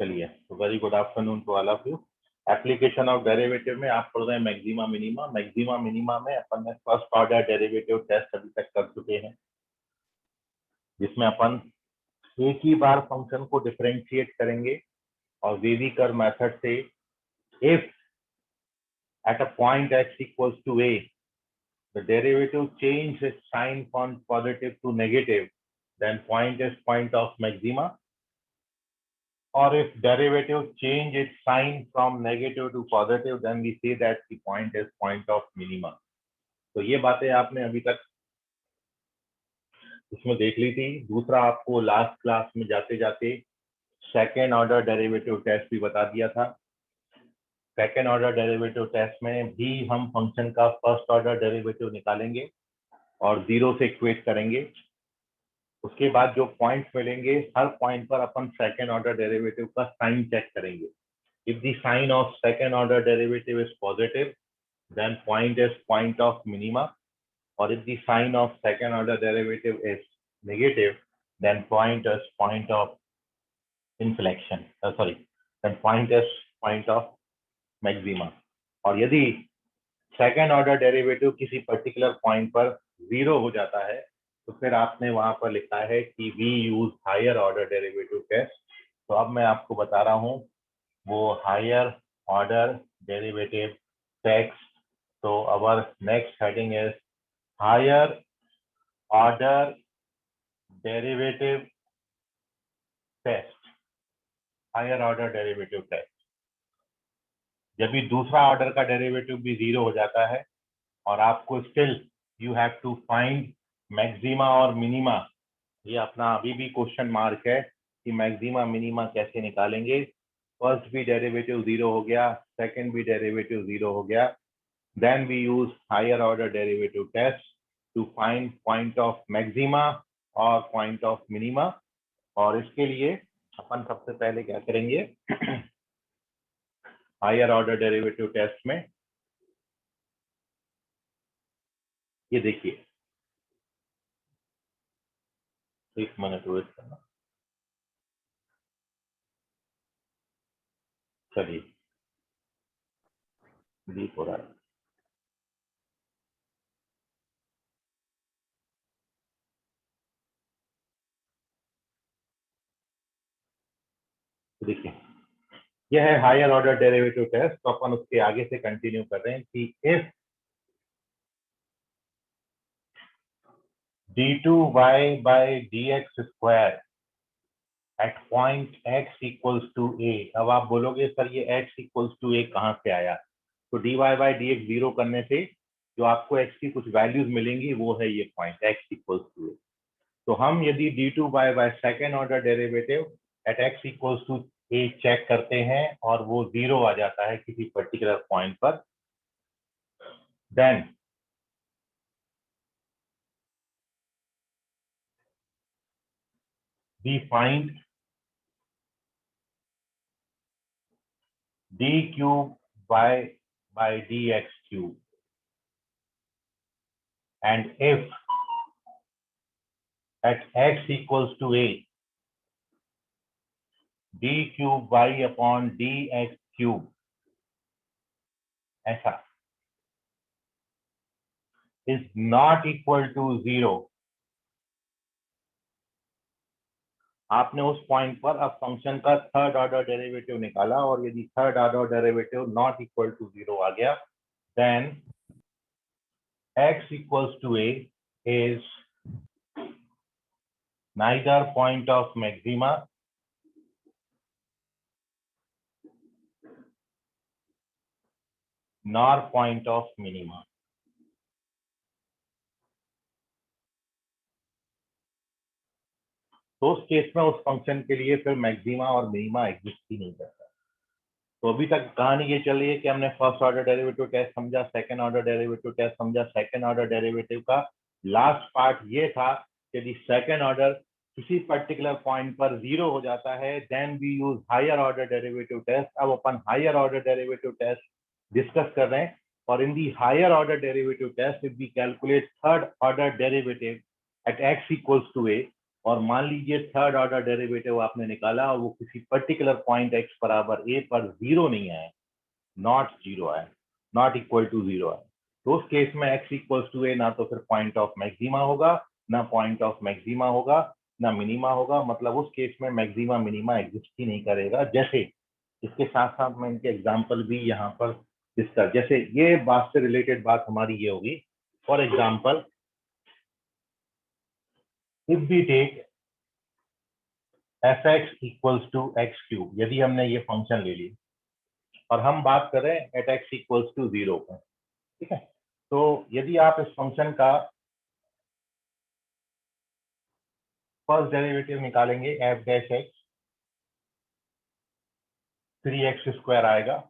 चलिए, तो very good afternoon to all of you. Application of derivative में आप पढ़ रहे हैं मैक्सिमा मिनिमा। मैक्सिमा मिनिमा में अपन ने फर्स्ट ऑर्डर डेरिवेटिव टेस्ट अभी तक कर चुके हैं, जिसमें अपन एक ही बार फंक्शन को डिफरेंशिएट करेंगे और वेविकर मेथड से if at a point x equals to a the derivative change its sign from positive to negative, then point is point of maxima. Or if derivative change its sign from negative to positive, then we say that the point is point of minima. तो ये बातें आपने अभी तक इसमें देख ली थी। दूसरा, आपको लास्ट क्लास में जाते जाते सेकेंड ऑर्डर डेरिवेटिव टेस्ट भी बता दिया था। सेकेंड ऑर्डर डेरिवेटिव टेस्ट में भी हम फंक्शन का फर्स्ट ऑर्डर डेरिवेटिव निकालेंगे और जीरो से इक्वेट करेंगे। उसके बाद जो पॉइंट्स मिलेंगे, हर पॉइंट पर अपन सेकेंड ऑर्डर डेरिवेटिव का साइन चेक करेंगे। If the sign of second order derivative is positive, then point is point of minima, or if the sign of second order derivative is negative, then point is point of inflection. Then point is point of maxima. और यदि second order derivative किसी particular point पर zero हो जाता है, तो फिर आपने वहां पर लिखा है कि we use higher order derivative test. तो अब मैं आपको बता रहा हूँ वो higher order derivative test. So our next heading is higher order derivative test. Higher order derivative test. जब भी दूसरा ऑर्डर का डेरिवेटिव भी जीरो हो जाता है और आपको still you have to find maxima और मिनिमा। ये अपना अभी भी क्वेश्चन मार्क है कि मैक्सिमा मिनिमा कैसे निकालेंगे। फर्स्ट भी डेरिवेटिव जीरो हो गया, सेकंड भी डेरिवेटिव जीरो हो गया, then we use higher order derivative test to find point of maxima or point of minima। और इसके लिए अपन सबसे पहले क्या करेंगे, हायर ऑर्डर डेरिवेटिव टेस्ट में ये देखिए, एक मिनट वेट करना। चलिए, डीप हो रहा है। देखिए, यह है हायर ऑर्डर डेरिवेटिव टेस्ट। तो अपन उसके आगे से कंटिन्यू कर रहे हैं कि if d2y by dx square at point x equals to a। अब आप बोलोगे सर ये x equals to a कहाँ से आया? तो dy by dx जीरो करने से जो आपको x की कुछ वैल्यूज मिलेंगी वो है ये point x equals to a। तो हम यदि d2y by second order derivative at x equals to a चेक करते हैं और वो जीरो आ जाता है किसी पर्टिकुलर पॉइंट पर, then we find d cube by dx cube, and if at x equals to a d cube y upon dx cube ऐसा is not equal to zero। आपने उस पॉइंट पर अब फंक्शन का थर्ड ऑर्डर डेरिवेटिव निकाला और यदि third order derivative not equal to zero आ गया, then x equals to a is neither point of maxima nor point of minima। तो उस केस में उस फंक्शन के लिए फिर मैक्सिमा और मिनिमा एग्जिस्ट ही नहीं करता। तो अभी तक कहानी ये चल रही है कि हमने फर्स्ट ऑर्डर डेरिवेटिव टेस्ट समझा, सेकंड ऑर्डर डेरिवेटिव टेस्ट समझा। सेकंड ऑर्डर डेरिवेटिव का लास्ट पार्ट ये था कि यदि सेकंड ऑर्डर किसी पर्टिकुलर पॉइंट पर जीरो हो जाता है, then we use higher order derivative test. अब अपन higher order derivative test discuss कर रहे हैं, और in the higher order derivative test if we calculate third order derivative at x equals to a, और मान लीजिए थर्ड ऑर्डर डेरिवेटिव आपने निकाला और वो किसी पर्टिकुलर पॉइंट x बराबर a पर जीरो नहीं आया, नॉट जीरो आया, नॉट इक्वल टू जीरो आया, तो उस केस में x इक्वल टू a ना तो फिर पॉइंट ऑफ मैक्सिमा होगा, ना पॉइंट ऑफ मैक्सिमा होगा, ना मिनिमा होगा। मतलब उस केस में मैक्सिमा मिनिमा एग्जिस्ट ही नहीं करेगा। जैसे इसके साथ साथ मैं इनके एग्जाम्पल भी यहाँ पर डिस्कस, जैसे ये बात से रिलेटेड बात हमारी ये होगी, for example if we take fx equals to x cube, यदि हमने ये फंक्शन ले लिया और हम बात करें at x equals to zero पर, ठीक है, तो यदि आप इस फंक्शन का फर्स्ट डेरिवेटिव निकालेंगे f डैश x, 3x² आएगा,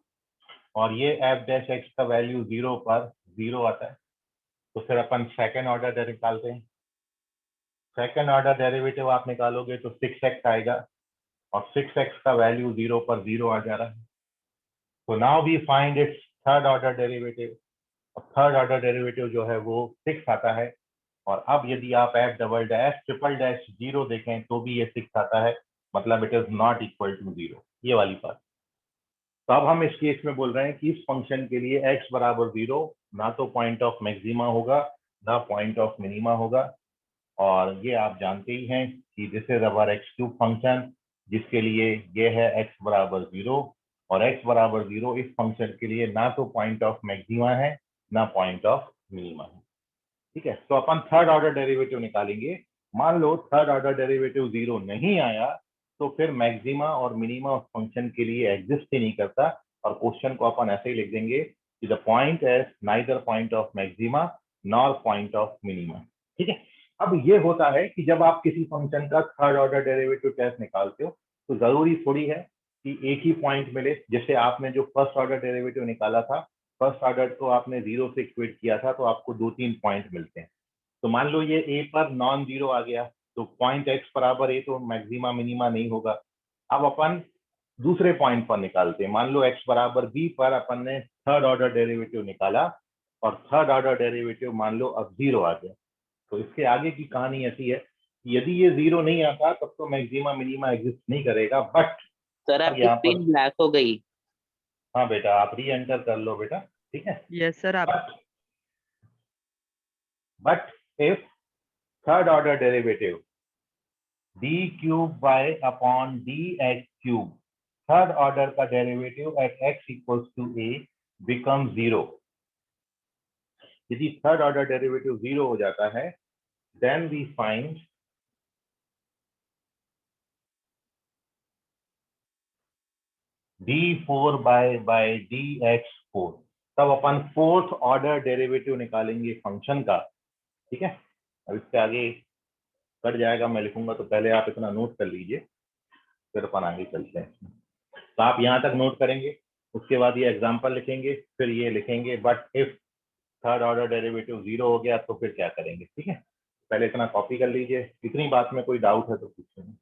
और ये f डैश x का वैल्यू जीरो पर जीरो आता है, तो फिर अपन सेकेंड ऑर्डर निकालते हैं। सेकेंड ऑर्डर डेरिवेटिव आप निकालोगे तो 6x आएगा, और 6x का वैल्यू जीरो पर जीरो आ जा रहा है। तो now we find its third order derivative, और थर्ड ऑर्डर डेरिवेटिव जो है वो 6 आता है। और अब यदि आप f double dash triple dash zero देखें तो भी ये 6 आता है, मतलब it is not equal to zero, ये वाली बात। तो अब हम इस केस में बोल रहे हैं कि इस फंक्शन के लिए x बराबर जीरो ना तो पॉइंट ऑफ मैक्सिमा होगा, ना पॉइंट ऑफ मिनिमा होगा। और ये आप जानते ही हैं कि this is our x cube function, जिसके लिए ये है x बराबर जीरो, और x बराबर जीरो इस फंक्शन के लिए ना तो पॉइंट ऑफ मैक्सिमा है, ना पॉइंट ऑफ मिनिमा है। ठीक है, तो अपन थर्ड ऑर्डर डेरिवेटिव निकालेंगे। मान लो थर्ड ऑर्डर डेरिवेटिव जीरो नहीं आया, तो फिर मैक्सिमा और मिनिमा उस फंक्शन के लिए एग्जिस्ट ही नहीं करता, और क्वेश्चन को अपन ऐसे ही लिख देंगे कि the point is neither point of maxima nor point of minima. ठीक है, अब ये होता है कि जब आप किसी फंक्शन का थर्ड ऑर्डर डेरिवेटिव टेस्ट निकालते हो तो जरूरी थोड़ी है कि एक ही पॉइंट मिले। जैसे आपने जो फर्स्ट ऑर्डर डेरिवेटिव निकाला था, फर्स्ट ऑर्डर को आपने जीरो से इक्वेट किया था, तो आपको 2-3 पॉइंट मिलते हैं। तो मान लो ये ए पर नॉन जीरो आ गया, तो पॉइंट एक्स बराबर ए तो मैक्सिमा मिनिमा नहीं होगा। अब अपन दूसरे पॉइंट पर निकालते हैं। मान लो एक्स बराबर बी पर अपन ने थर्ड ऑर्डर डेरिवेटिव निकाला, और थर्ड ऑर्डर डेरिवेटिव मान लो अब जीरो आ गया। तो इसके आगे की कहानी ऐसी है कि यदि ये जीरो नहीं आता तब तो मैक्सिमा मिनिमा एग्जिस्ट नहीं करेगा। बट सर अब आपकी यहाँ पर, स्क्रीन ब्लैक हो गई। हाँ बेटा आप री एंटर कर लो बेटा, ठीक है। Yes sir. आप but if third order derivative d cube by upon D X cube, third order का derivative at x equals to a become zero. यदि थर्ड ऑर्डर डेरिवेटिव जीरो हो जाता है, then we find d4 by dx4। तब अपन fourth order derivative निकालेंगे function का। ठीक है, अब इसके आगे कट जाएगा, मैं लिखूंगा, तो पहले आप इतना नोट कर लीजिए, फिर अपन आगे चलते हैं। तो आप यहाँ तक नोट करेंगे, उसके बाद ये एग्जाम्पल लिखेंगे, फिर ये लिखेंगे but if third order derivative zero हो गया तो फिर क्या करेंगे। ठीक है, पहले इतना कॉपी कर लीजिए। इतनी बात में कोई डाउट है तो पूछिए।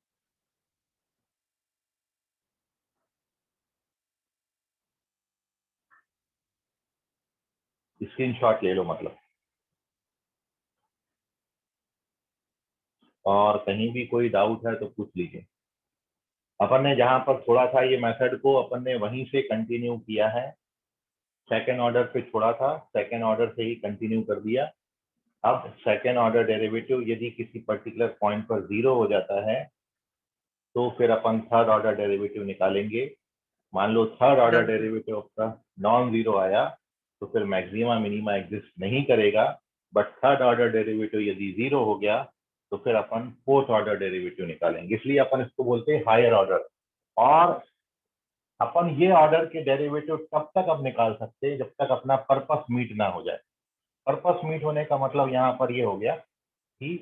स्क्रीनशॉट ले लो मतलब, और कहीं भी कोई डाउट है तो पूछ लीजिए। अपन ने जहां पर छोड़ा था ये मेथड को अपन ने वहीं से कंटिन्यू किया है। सेकेंड ऑर्डर पे छोड़ा था, सेकेंड ऑर्डर से ही कंटिन्यू कर दिया। अब सेकेंड ऑर्डर डेरिवेटिव यदि किसी पर्टिकुलर पॉइंट पर जीरो हो जाता है, तो फिर अपन थर्ड ऑर्डर डेरिवेटिव निकालेंगे। मान लो third order done sir. Derivative आपका नॉन जीरो आया, तो फिर मैक्सिमा मिनिमा एग्जिस्ट नहीं करेगा। बट थर्ड ऑर्डर डेरिवेटिव यदि जीरो हो गया तो फिर अपन फोर्थ ऑर्डर डेरिवेटिव निकालेंगे, इसलिए अपन इसको बोलते हैं हायर ऑर्डर। और अपन ये ऑर्डर के डेरिवेटिव तब तक अब निकाल सकते हैं जब तक अपना पर्पस मीट ना हो जाए। पर्पस मीट होने का मतलब यहाँ पर ये हो गया कि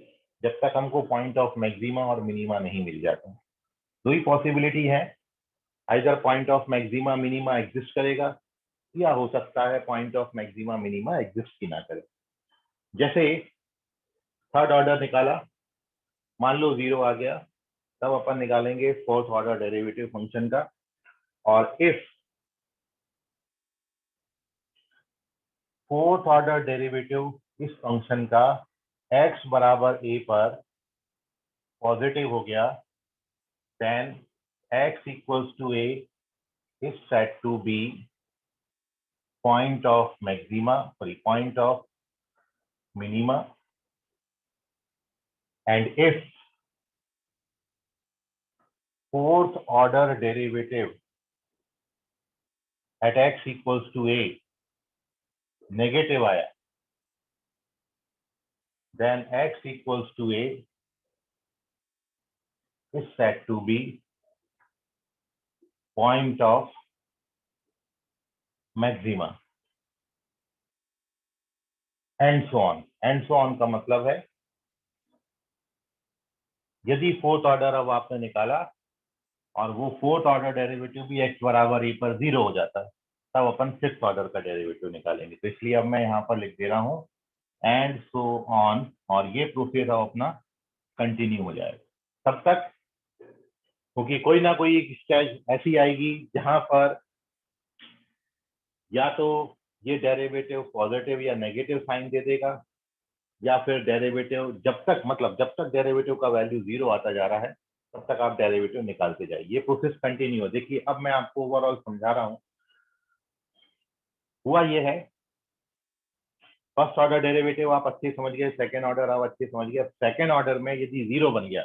जब तक हमको पॉइंट ऑफ मैक्सिमा और मिनिमा नहीं मिल जाता। दो ही पॉसिबिलिटी है, either point of maxima minima exist करेगा, या हो सकता है point of maxima minima exist ही ना करे। जैसे थर्ड ऑर्डर निकाला, मान लो जीरो आ गया, तब अपन निकालेंगे फोर्थ ऑर्डर डेरिवेटिव फंक्शन का। और इफ फोर्थ ऑर्डर डेरिवेटिव इस फंक्शन का x बराबर a पर पॉजिटिव हो गया, then x equals to a is said to be point of maxima, sorry, point of minima, and if fourth order derivative at x equals to a negative आया, then x equals to a is said to be point of maxima, and so on. And so on का मतलब है यदि fourth order अब आपने निकाला और वो फोर्थ ऑर्डर डेरिवेटिव भी x बराबर a पर 0 हो जाता है, तब अपन सिक्स्थ ऑर्डर का डेरिवेटिव निकालेंगे। तो इसलिए अब मैं यहाँ पर लिख दे रहा हूँ एंड सो ऑन, और ये प्रोसेस अब अपना कंटिन्यू हो जाएगा तब तक, क्योंकि कोई ना कोई एक स्टेज ऐसी आएगी जहां पर या तो ये डेरिवेटिव पॉजिटिव या नेगेटिव साइन दे देगा, या फिर डेरिवेटिव जब तक डेरिवेटिव का वैल्यू 0 आता जा रहा है तब तक आप डेरिवेटिव निकालते जाइए। ये प्रोसेस कंटिन्यू है। देखिए अब मैं आपको ओवरऑल समझा रहा हूँ। हुआ ये है, फर्स्ट ऑर्डर डेरिवेटिव आप अच्छे समझ गए, सेकेंड ऑर्डर आप अच्छे समझ गए। सेकेंड ऑर्डर में यदि 0 बन गया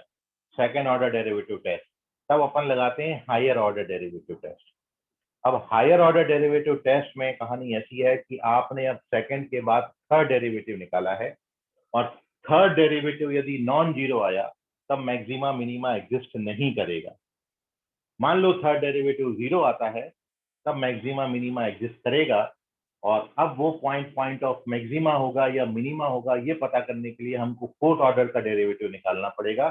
सेकेंड ऑर्डर डेरिवेटिव टेस्ट, तब अपन लगाते हैं हायर ऑर्डर डेरिवेटिव टेस्ट। अब हायर ऑर्डर डेरिवेटिव टेस्ट में कहानी ऐसी है कि आपने अब सेकंड के बाद थर्ड डेरिवेटिव निकाला है, और थर्ड डेरिवेटिव यदि नॉन जीरो आया तब मैक्सिमा मिनिमा एग्जिस्ट नहीं करेगा। मान लो थर्ड डेरिवेटिव 0 आता है तब मैक्सिमा मिनिमा एग्जिस्ट करेगा, और अब वो पॉइंट ऑफ मैक्सिमा होगा या मिनिमा होगा ये पता करने के लिए हमको फोर्थ ऑर्डर का डेरिवेटिव निकालना पड़ेगा।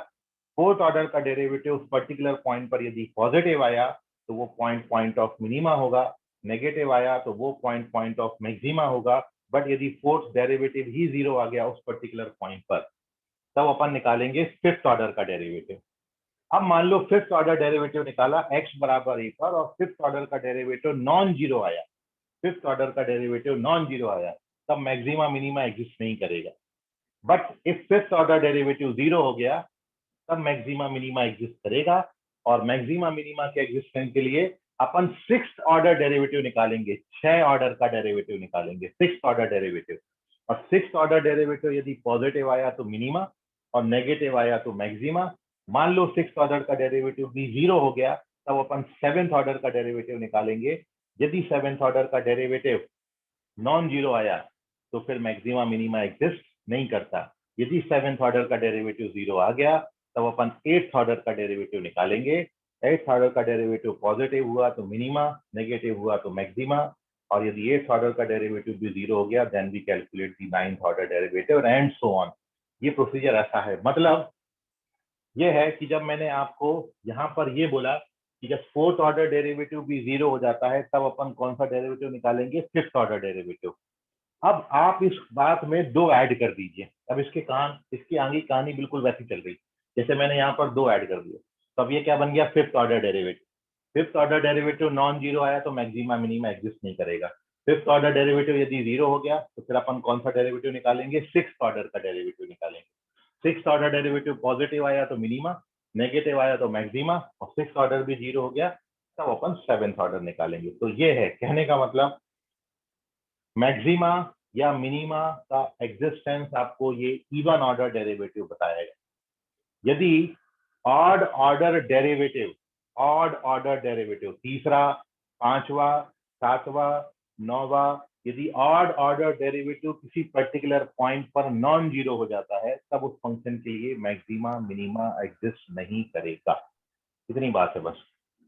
फोर्थ ऑर्डर का डेरिवेटिव उस पर्टिकुलर पॉइंट पर यदि पॉजिटिव आया तो वो पॉइंट ऑफ मिनिमा होगा, नेगेटिव आया तो वो पॉइंट ऑफ मैक्सिमा होगा। बट यदि फोर्थ डेरिवेटिव ही 0 आ गया उस पर्टिकुलर पॉइंट पर, तब अपन निकालेंगे फिफ्थ ऑर्डर का डेरिवेटिव। अब मान लो फिफ्थ ऑर्डर डेरिवेटिव निकाला x बराबर a पर, और फिफ्थ ऑर्डर का डेरिवेटिव नॉन जीरो आया, फिफ्थ ऑर्डर का डेरिवेटिव नॉन जीरो आया, तब मैक्सिमा मिनिमा एग्जिस्ट नहीं करेगा। But if fifth order derivative 0 हो गया तब मैक्सिमा मिनिमा एग्जिस्ट करेगा, और मैक्सिमा मिनिमा के एग्जिस्टेंस के लिए अपन सिक्स्थ ऑर्डर डेरिवेटिव निकालेंगे, 6 ऑर्डर का डेरिवेटिव निकालेंगे, सिक्स्थ ऑर्डर डेरिवेटिव। और सिक्स्थ ऑर्डर डेरिवेटिव यदि पॉजिटिव आया तो मिनिमा और नेगेटिव आया तो मैक्सिमा। मान लो सिक्स्थ ऑर्डर का डेरिवेटिव भी 0 हो गया तब अपन सेवेंथ ऑर्डर का डेरिवेटिव निकालेंगे। यदि सेवेंथ ऑर्डर का डेरिवेटिव नॉन जीरो आया तो फिर मैक्सिमा मिनिमा एग्जिस्ट नहीं करता। यदि सेवेंथ ऑर्डर का डेरिवेटिव 0 आ गया तब अपन एट्थ ऑर्डर का डेरिवेटिव निकालेंगे। एट्थ ऑर्डर का डेरिवेटिव पॉजिटिव हुआ तो मिनिमा, नेगेटिव हुआ तो मैक्सिमा, और यदि एट्थ ऑर्डर का डेरिवेटिव भी 0 हो गया then we calculate the ninth order derivative and so on. ये प्रोसीजर ऐसा है। मतलब ये है कि जब मैंने आपको यहाँ पर ये बोला कि जब फोर्थ ऑर्डर डेरिवेटिव भी 0 हो जाता है तब अपन कौन सा डेरिवेटिव निकालेंगे, फिफ्थ ऑर्डर डेरिवेटिव। अब आप इस बात में दो ऐड कर दीजिए। अब इसकी आगे कहानी बिल्कुल वैसी चल रही, जैसे मैंने यहाँ पर दो ऐड कर दिए, तब ये क्या बन गया, fifth order derivative. Fifth order derivative non zero आया तो मैक्सिमा मिनिमा एग्जिस्ट नहीं करेगा। फिफ्थ ऑर्डर डेरिवेटिव यदि 0 हो गया तो फिर अपन कौन सा डेरिवेटिव निकालेंगे, सिक्स्थ ऑर्डर का डेरिवेटिव निकालेंगे। सिक्स्थ ऑर्डर डेरिवेटिव पॉजिटिव आया तो मिनिमा, नेगेटिव आया तो मैक्सिमा, और सिक्स्थ ऑर्डर भी 0 हो गया तब अपन सेवेंथ ऑर्डर निकालेंगे। तो ये है कहने का मतलब, मैक्सिमा या मिनिमा का एग्जिस्टेंस आपको ये इवन ऑर्डर डेरिवेटिव बताएगा। यदि ऑड ऑर्डर डेरिवेटिव तीसरा, पांचवा, सातवां, नौवा, यदि ऑड ऑर्डर डेरिवेटिव किसी पर्टिकुलर पॉइंट पर नॉन जीरो हो जाता है तब उस फंक्शन के लिए मैक्सिमा मिनिमा एग्जिस्ट नहीं करेगा। इतनी बात है बस,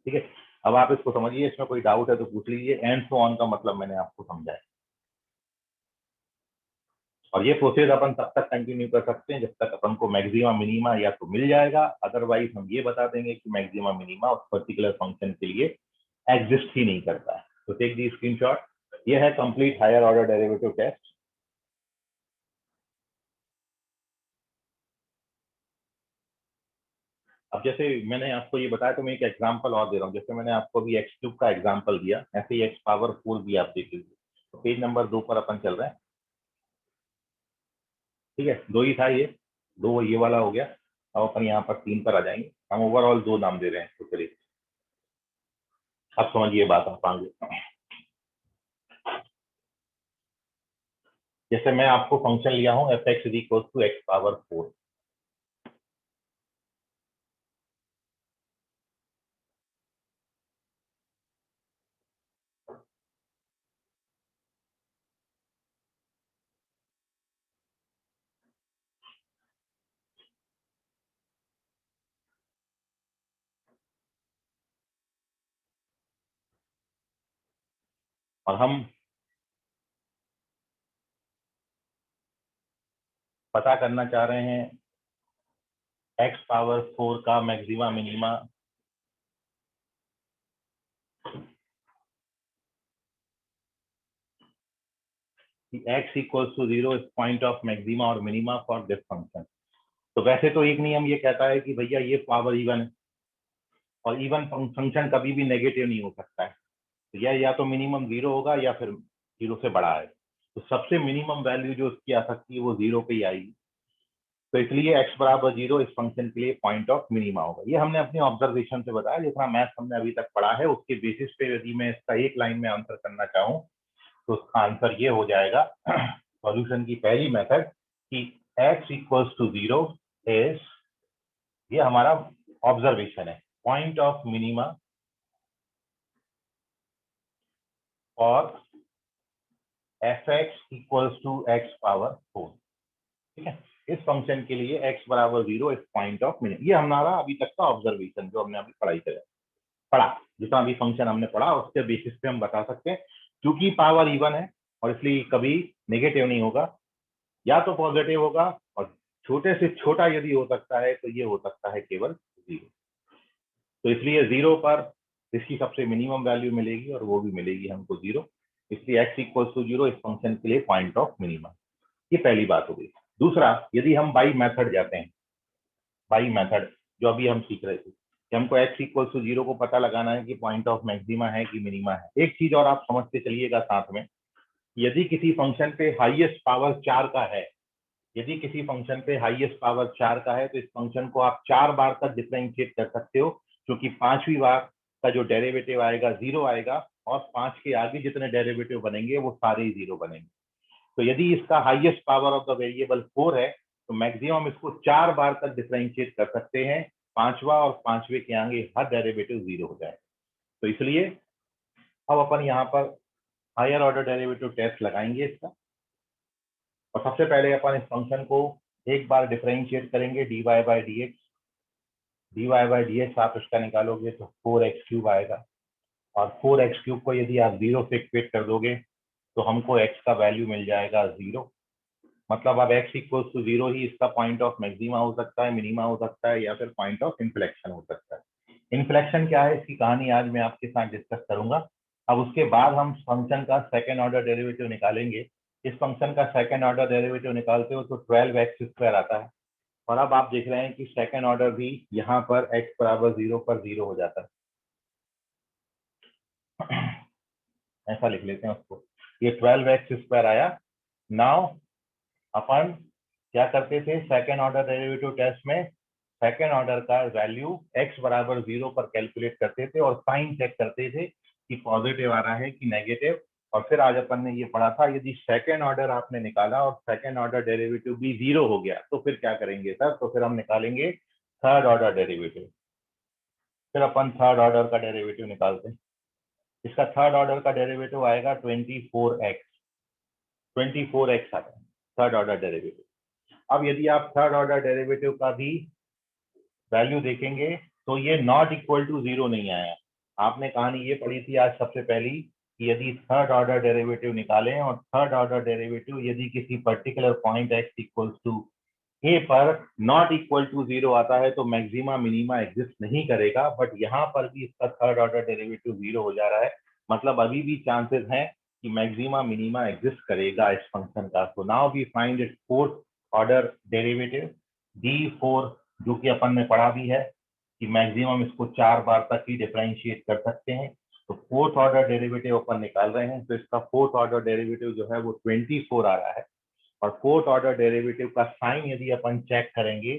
ठीक है। अब आप इसको समझिए, इसमें कोई डाउट है तो पूछ लीजिए। एंड सो ऑन का मतलब मैंने आपको समझाया, और ये प्रोसेस अपन तब तक कंटिन्यू कर सकते हैं जब तक अपन को मैक्सिमा मिनिमा या तो मिल जाएगा, अदरवाइज हम ये बता देंगे कि मैक्सिमा मिनिमा उस पर्टिकुलर फंक्शन के लिए एग्जिस्ट ही नहीं करता है। तो टेक दी स्क्रीनशॉट। ये है complete higher order derivative test. अब जैसे मैंने आपको ये बताया तो मैं एक एग्जांपल और दे रहा हूँ। जैसे मैंने आपको अभी एक्स क्यूब का एग्जांपल दिया, ऐसे ही एक्स पावर 4 भी आप देख लीजिए। तो पेज नंबर 2 पर अपन चल रहे हैं, ठीक है। दो ही था ये, दो ये वाला हो गया। अब अपन यहाँ पर 3 पर आ जाएंगे। हम ओवरऑल 2 नाम दे रहे हैं, तो चलिए अब समझिए बात आप आगे। जैसे मैं आपको फंक्शन लिया हूँ f x is equal to x power 4। और हम पता करना चाह रहे हैं एक्स पावर 4 का maxima minima x equal to 0 is point of maxima और मिनिमा फॉर दिस फंक्शन। तो वैसे तो एक नियम ये कहता है कि भैया ये पावर इवन है और इवन फंक्शन कभी भी नेगेटिव नहीं हो सकता है, तो या तो मिनिमम 0 होगा या फिर 0 से बड़ा है। तो सबसे मिनिमम वैल्यू जो उसकी आ सकती है वो 0 पे ही आएगी। तो इसलिए x बराबर 0 इस फंक्शन के लिए पॉइंट ऑफ मिनिमा होगा। ये हमने अपने ऑब्जर्वेशन से बताया, जितना मैथ हमने अभी तक पढ़ा है उसके बेसिस पे यदि मैं इसका एक लाइन में आंसर करना चाहूँ तो उसका आंसर ये हो जाएगा सॉल्यूशन की पहली मेथड कि x इक्वल्स टू 0 इज, ये हमारा ऑब्जर्वेशन है, पॉइंट ऑफ मिनिमा और f x equals to x power 4। ठीक है, इस फंक्शन के लिए x बराबर 0 इज पॉइंट ऑफ मिनिमम। ये हमारा अभी तक का ऑब्जर्वेशन जो हमने अभी पढ़ा, जितना भी फंक्शन हमने पढ़ा उसके बेसिस पे हम बता सकते हैं। क्योंकि पावर इवन है और इसलिए कभी नेगेटिव नहीं होगा, या तो पॉजिटिव होगा, और छोटे से छोटा यदि हो सकता है तो ये हो सकता है केवल 0। तो इसलिए 0 पर इसकी सबसे मिनिमम वैल्यू मिलेगी और वो भी मिलेगी हमको 0। इसलिए x इक्वल टू 0 इस फंक्शन के लिए पॉइंट ऑफ मिनिमम। ये पहली बात हो गई। दूसरा, यदि हम बाई मेथड जाते हैं, बाई मेथड जो अभी हम सीख रहे थे कि हमको x इक्वल टू 0 को पता लगाना है कि पॉइंट ऑफ मैक्सिमा है कि मिनिमा है। एक चीज और आप समझते चलिएगा साथ में, यदि किसी फंक्शन पे हाईएस्ट पावर 4 का है, यदि किसी फंक्शन पे हाईएस्ट पावर 4 का है तो इस फंक्शन को आप 4 बार तक डिफरेंशिएट कर सकते हो, क्योंकि 5वीं बार का जो डेरिवेटिव आएगा 0 आएगा और 5 के आगे जितने डेरिवेटिव बनेंगे वो सारे ही 0 बनेंगे। तो यदि इसका highest power of the variable 4 है तो मैक्सिमम इसको 4 बार तक डिफरेंशिएट कर सकते हैं, 5वां और 5वें के आगे हर डेरिवेटिव 0 हो जाए। तो इसलिए अब अपन यहाँ पर हायर ऑर्डर डेरिवेटिव टेस्ट लगाएंगे इसका। और सबसे पहले अपन इस फंक्शन को एक बार डिफरेंशिएट करेंगे dy by D x. dy by D x आप इसका निकालोगे तो 4x³ आएगा, और 4x³ को यदि आप 0 से इक्वेट कर दोगे तो हमको x का वैल्यू मिल जाएगा 0। मतलब अब x इक्वल्स टू 0 ही इसका पॉइंट ऑफ मैक्सिमा हो सकता है, मिनिमा हो सकता है, या फिर पॉइंट ऑफ इन्फ्लेक्शन हो सकता है। इन्फ्लेक्शन क्या है इसकी कहानी आज मैं आपके साथ डिस्कस करूंगा। अब उसके बाद हम फंक्शन का सेकेंड ऑर्डर डेरिवेटिव निकालेंगे। इस फंक्शन का सेकेंड ऑर्डर डेरिवेटिव निकालते हो तो 12x² आता है। और अब आप देख रहे हैं कि सेकेंड ऑर्डर भी यहाँ पर x बराबर 0 पर 0 हो जाता है। ऐसा लिख लेते हैं उसको, ये 12x² आया। नाउ अपन क्या करते थे सेकेंड ऑर्डर डेरिवेटिव टेस्ट में, सेकेंड ऑर्डर का वैल्यू x बराबर 0 पर कैलकुलेट करते थे और साइन चेक करते थे कि पॉजिटिव आ रहा है कि नेगेटिव। और फिर आज अपन ने ये पढ़ा था यदि सेकेंड ऑर्डर आपने निकाला और सेकेंड ऑर्डर डेरिवेटिव भी 0 हो गया तो फिर क्या करेंगे सर, तो फिर हम निकालेंगे थर्ड ऑर्डर डेरिवेटिव। फिर अपन थर्ड ऑर्डर का डेरिवेटिव निकालते हैं। इसका थर्ड ऑर्डर का डेरिवेटिव आएगा 24x। 24x आता है थर्ड ऑर्डर डेरिवेटिव। अब यदि आप थर्ड ऑर्डर डेरिवेटिव का भी वैल्यू देखेंगे तो ये नॉट इक्वल टू 0 नहीं आया। आपने कहानी ये पढ़ी थी आज सबसे पहली कि यदि थर्ड ऑर्डर डेरिवेटिव निकालें और थर्ड ऑर्डर डेरिवेटिव यदि किसी particular point x equals to a पर नॉट इक्वल टू 0 आता है तो मैक्सिमा मिनिमा एग्जिस्ट नहीं करेगा। बट यहाँ पर भी इसका थर्ड ऑर्डर डेरिवेटिव 0 हो जा रहा है, मतलब अभी भी चांसेस हैं कि मैक्सिमा मिनिमा एग्जिस्ट करेगा इस फंक्शन का। तो now we find it fourth order derivative d4, जो कि अपन ने पढ़ा भी है कि मैक्सिमम इसको 4 बार तक ही डिफरेंशिएट कर सकते हैं। तो फोर्थ ऑर्डर डेरिवेटिव अपन निकाल रहे हैं, तो इसका फोर्थ ऑर्डर डेरिवेटिव जो है वो 24 आ रहा है। और फोर्थ ऑर्डर डेरिवेटिव का साइन यदि अपन चेक करेंगे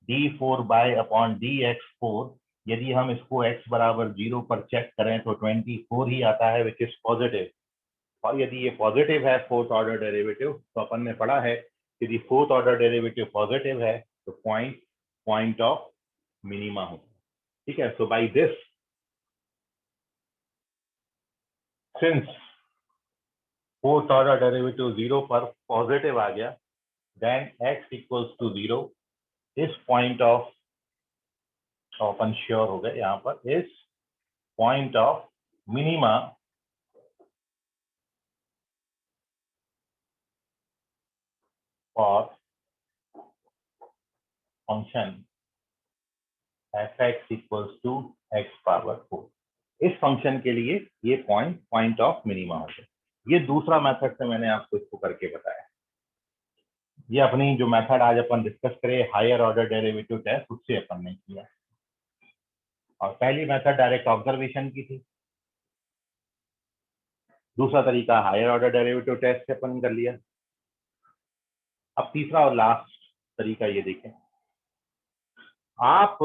d4/dx4, यदि हम इसको x बराबर 0 पर चेक करें तो 24 ही आता है, विच इज पॉजिटिव। और यदि ये पॉजिटिव है फोर्थ ऑर्डर डेरिवेटिव, तो अपन ने पढ़ा है यदि फोर्थ ऑर्डर डेरिवेटिव पॉजिटिव है तो पॉइंट ऑफ मिनिमा होता है। ठीक है, so by this, since fourth order derivative 0 पर पॉजिटिव आ गया, देन x इक्वल्स टू 0 इस पॉइंट ऑफ, अपन श्योर हो गए यहाँ पर, इस पॉइंट ऑफ मिनिमा और function f(x) equals to x⁴। इस फंक्शन के लिए ये पॉइंट ऑफ मिनिमा हो गया। ये दूसरा मेथड से मैंने आपको इसको करके बताया। ये अपनी जो मेथड आज अपन डिस्कस करें हायर ऑर्डर डेरिवेटिव टेस्ट, उससे अपन ने किया। और पहली मेथड डायरेक्ट ऑब्जर्वेशन की थी, दूसरा तरीका हायर ऑर्डर डेरिवेटिव टेस्ट से अपन कर लिया। अब तीसरा और लास्ट तरीका ये देखें, आप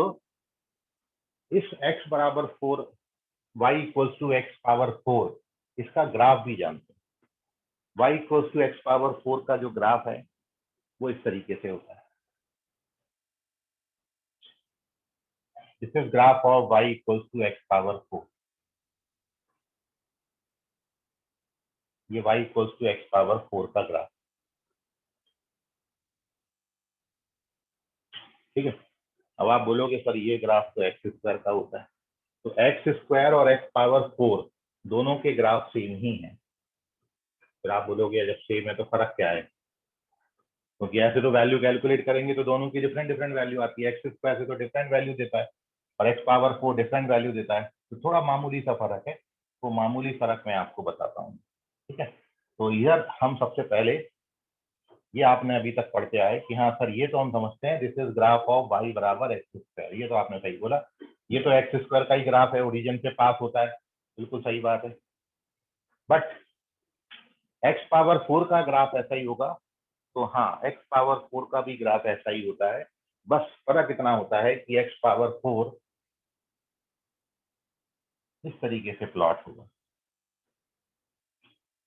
इस x बराबर 4, y इक्वल्स टू x⁴ इसका ग्राफ भी जानते हैं। y इक्वल्स टू x⁴ का जो ग्राफ है वो इस तरीके से होता है। This is graph of y equals to x⁴। ये y इक्वल्स टू x⁴ का ग्राफ, ठीक है। अब आप बोलोगे सर ये ग्राफ तो x² का होता है, तो x² और x⁴ दोनों के ग्राफ सेम ही हैं। फिर आप बोलोगे जब सेम है तो फर्क क्या है, क्योंकि ऐसे तो वैल्यू कैलकुलेट करेंगे तो दोनों की डिफरेंट वैल्यू आती है। x² से तो डिफरेंट वैल्यू देता है और x⁴ डिफरेंट वैल्यू देता है, तो थोड़ा मामूली सा फर्क है। तो मामूली फर्क मैं आपको बताता हूँ, ठीक है। तो यह हम सबसे पहले, ये आपने अभी तक पढ़ते आए कि हाँ सर ये तो हम समझते हैं this is graph of y बराबर x²। ये तो आपने सही बोला, ये तो x² का ही ग्राफ है, ओरिजिन से पास होता है, बिल्कुल सही बात है। बट x⁴ का ग्राफ ऐसा ही होगा, तो हाँ x⁴ का भी ग्राफ ऐसा ही होता है। बस फर्क इतना होता है कि x⁴ इस तरीके से प्लॉट होगा,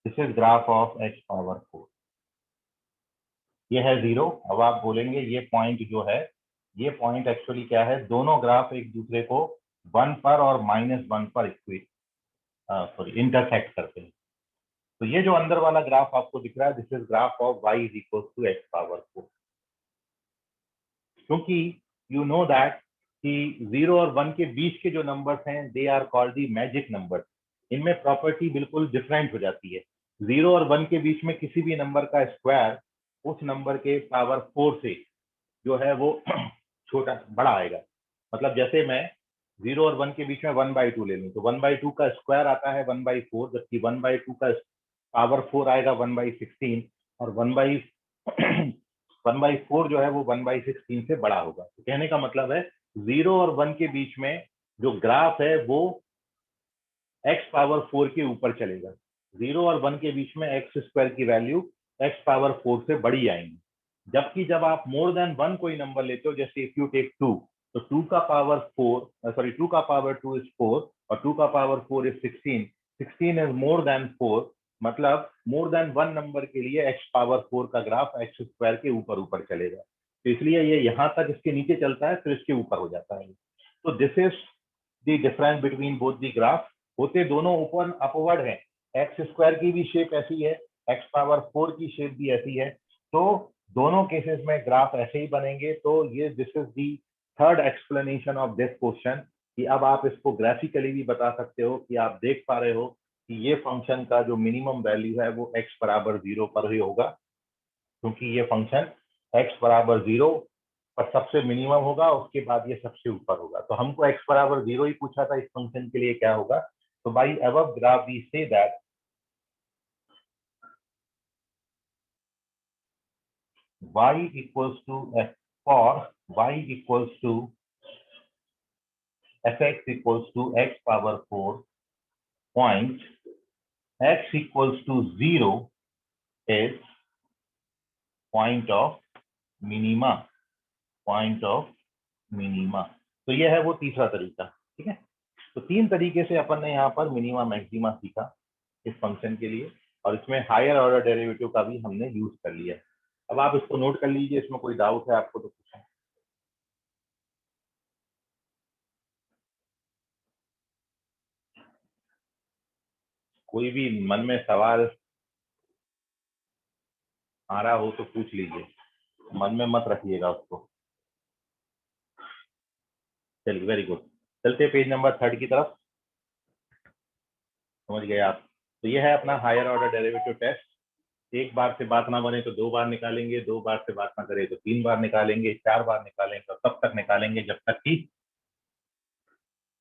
this is graph of x⁴। ये है 0। अब आप बोलेंगे ये पॉइंट जो है, ये पॉइंट एक्चुअली क्या है, दोनों ग्राफ एक दूसरे को 1 पर और -1 पर इंटरसेक्ट करते हैं। तो ये जो अंदर वाला ग्राफ आपको दिख रहा है, this is graph of y is equal to x⁴। क्योंकि यू नो दैट कि 0 और 1 के बीच के जो नंबर्स हैं they are called the magic numbers. इनमें प्रॉपर्टी बिल्कुल डिफरेंट हो जाती है। 0 और 1 के बीच में किसी भी नंबर का स्क्वायर उस नंबर के पावर 4 से जो है वो छोटा बड़ा आएगा। मतलब जैसे मैं 0 और 1 के बीच में 1/2 ले लूं तो 1/2 का स्क्वायर आता है 1/4, जबकि 1/2 का पावर 4 आएगा 1/16 और 1/4 जो है वो 1/16 से बड़ा होगा। तो कहने का मतलब है 0 और 1 के बीच में जो ग्राफ है वो x⁴ के ऊपर चलेगा। 0 और 1 के बीच में x² की वैल्यू x⁴ से बड़ी आएंगी। जबकि जब आप मोर देन 1 कोई नंबर लेते हो, जैसे इफ यू टेक 2, तो 2 का पावर 2 इज 4 और 2 का power 4 is 16 is more than 4। मतलब मोर देन 1 नंबर के लिए x⁴ का ग्राफ x² के ऊपर चलेगा। तो इसलिए ये यहाँ तक इसके नीचे चलता है, फिर इसके ऊपर हो जाता है। तो this is the difference between both the graph. होते दोनों ऊपर अपवर्ड है, x² की भी शेप ऐसी है, x⁴ की शेप भी ऐसी है। तो दोनों केसेस में ग्राफ ऐसे ही बनेंगे। तो ये this is the third explanation of this question, कि अब आप इसको ग्राफिकली भी बता सकते हो कि आप देख पा रहे हो कि ये फंक्शन का जो मिनिमम वैल्यू है वो x बराबर 0 पर ही होगा, क्योंकि ये फंक्शन x बराबर 0 पर सबसे मिनिमम होगा, उसके बाद ये सबसे ऊपर होगा। तो हमको x बराबर 0 ही पूछा था, इस फंक्शन के लिए क्या होगा। तो by above graph we see that y equals to f for y equals to fx equals to x⁴ point x equals to 0 is point of minima, point of minima. तो ये है वो तीसरा तरीका। ठीक है, तो तीन तरीके से अपन ने यहाँ पर मिनिमा मैक्सिमा सीखा इस फंक्शन के लिए, और इसमें हायर ऑर्डर डेरिवेटिव का भी हमने यूज कर लिया। अब आप इसको नोट कर लीजिए, इसमें कोई डाउट है आपको तो पूछें। कोई भी मन में सवाल आ रहा हो तो पूछ लीजिए, मन में मत रखिएगा उसको। चलिए, वेरी गुड। चलते पेज नंबर 3 की तरफ। समझ गए आप? तो ये है अपना हायर ऑर्डर डेरिवेटिव टेस्ट। एक बार से बात ना बने तो दो बार निकालेंगे, दो बार से बात ना करे तो तीन बार निकालेंगे, चार बार निकालेंगे तो तब तक निकालेंगे जब तक कि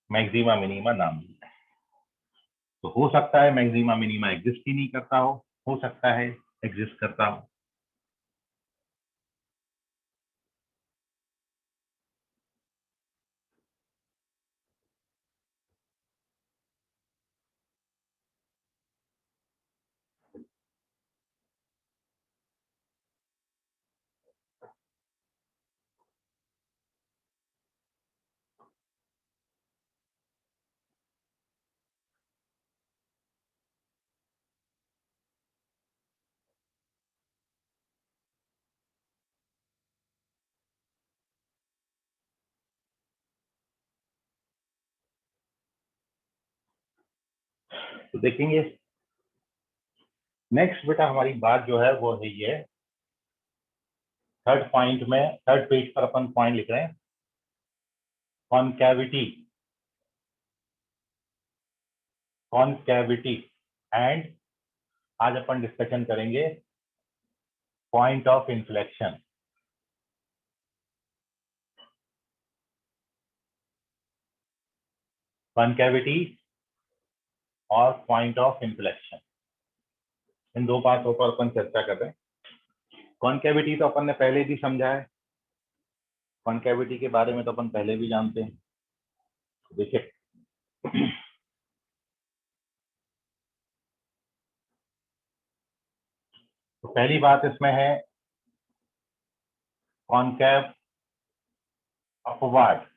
मैक्सिमा मिनिमा ना मिले। तो हो सकता है मैक्सिमा मिनिमा एग्जिस्ट ही नहीं करता हो सकता है एग्जिस्ट करता हो। तो देखेंगे नेक्स्ट बेटा, हमारी बात जो है वो है ये थर्ड पॉइंट में, थर्ड पेज पर अपन पॉइंट लिख रहे हैं, कॉनकैविटी, कॉनकैविटी एंड आज अपन डिस्कशन करेंगे पॉइंट ऑफ इन्फ्लेक्शन। कॉनकैविटी और पॉइंट ऑफ इन्फ्लेक्शन, इन दो बातों पर अपन चर्चा कर रहे हैं। कॉनकैविटी तो अपन ने पहले भी समझा है, कॉनकैविटी के बारे में तो अपन पहले भी जानते हैं। देखिए, तो पहली बात इसमें है कॉनकैव अपवार्ड।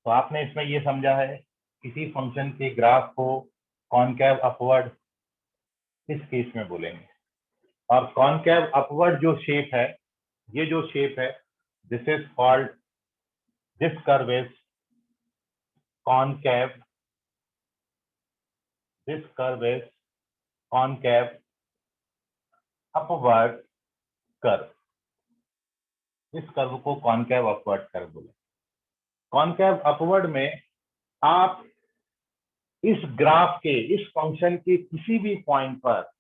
तो आपने इसमें ये समझा है किसी फंक्शन के ग्राफ को कॉनकैव अपवर्ड इस केस में बोलेंगे। और कॉनकैव अपवर्ड जो शेप है, ये जो शेप है, this is called, this curve is concave, this curve is concave upward curve. इस कर्व को कॉनकैव अपवर्ड कर्व बोले। कॉनकैव अपवर्ड में आप इस ग्राफ के, इस फंक्शन के किसी भी पॉइंट पर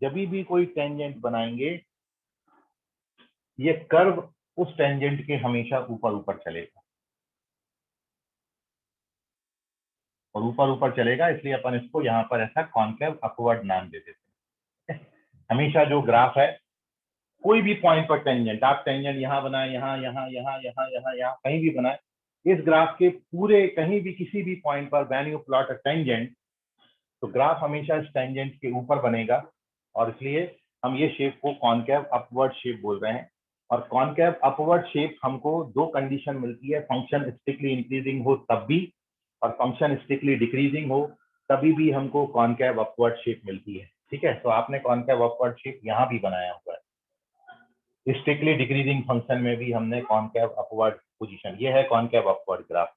जब भी कोई टेंजेंट बनाएंगे, ये कर्व उस टेंजेंट के हमेशा ऊपर ऊपर चलेगा, और ऊपर ऊपर चलेगा, इसलिए अपन इसको यहाँ पर ऐसा कॉनकैव अपवर्ड नाम दे देते हैं। हमेशा जो ग्राफ है, कोई भी पॉइंट पर टेंजेंट, आप टेंजेंट यहाँ बनाए, यहाँ यहाँ यहाँ यहाँ यहाँ यहाँ कहीं भी बनाए, इस ग्राफ के पूरे कहीं भी किसी भी पॉइंट पर when you plot a tangent, तो ग्राफ हमेशा इस टेंजेंट के ऊपर बनेगा, और इसलिए हम ये शेप को कॉनकैव अपवर्ड शेप बोल रहे हैं। और कॉनकैव अपवर्ड शेप हमको दो कंडीशन मिलती है, फंक्शन स्ट्रिक्टली इंक्रीजिंग हो तब भी, और फंक्शन स्ट्रिक्टली डिक्रीजिंग हो तभी भी हमको कॉनकैव अपवर्ड शेप मिलती है। ठीक है, तो आपने कॉनकैव अपवर्ड शेप यहाँ भी बनाया हुआ है। स्ट्रिक्टली डिक्रीजिंग फंक्शन में भी हमने कॉनकैव अपवर्ड पोजीशन, ये है कॉनकैव अपवर्ड ग्राफ।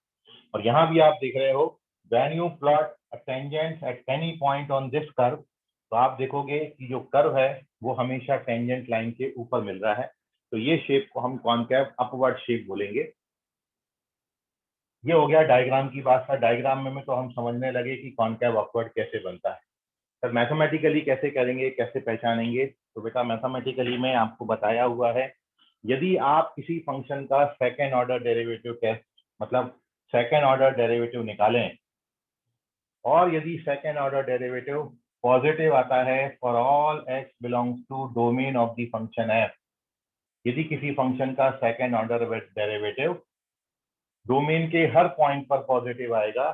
और यहाँ भी आप देख रहे हो, when you plot a tangent at any point on this curve, तो आप देखोगे कि जो कर्व है वो हमेशा टेंजेंट लाइन के ऊपर मिल रहा है। तो ये शेप को हम कॉनकैव अपवर्ड शेप बोलेंगे। ये हो गया डायग्राम की बात। था डायग्राम में तो हम समझने लगे कि कॉनकैव अपवर्ड कैसे बनता है। सर मैथमेटिकली कैसे करेंगे, कैसे पहचानेंगे? तो बेटा मैथमेटिकली में आपको बताया हुआ है, यदि आप किसी फंक्शन का सेकेंड ऑर्डर डेरिवेटिव टेस्ट, मतलब सेकेंड ऑर्डर डेरिवेटिव निकालें, और यदि सेकेंड ऑर्डर डेरिवेटिव पॉजिटिव आता है for all x belongs to domain of the function f, यदि किसी फंक्शन का सेकेंड ऑर्डर डेरिवेटिव डोमेन के हर पॉइंट पर पॉजिटिव आएगा,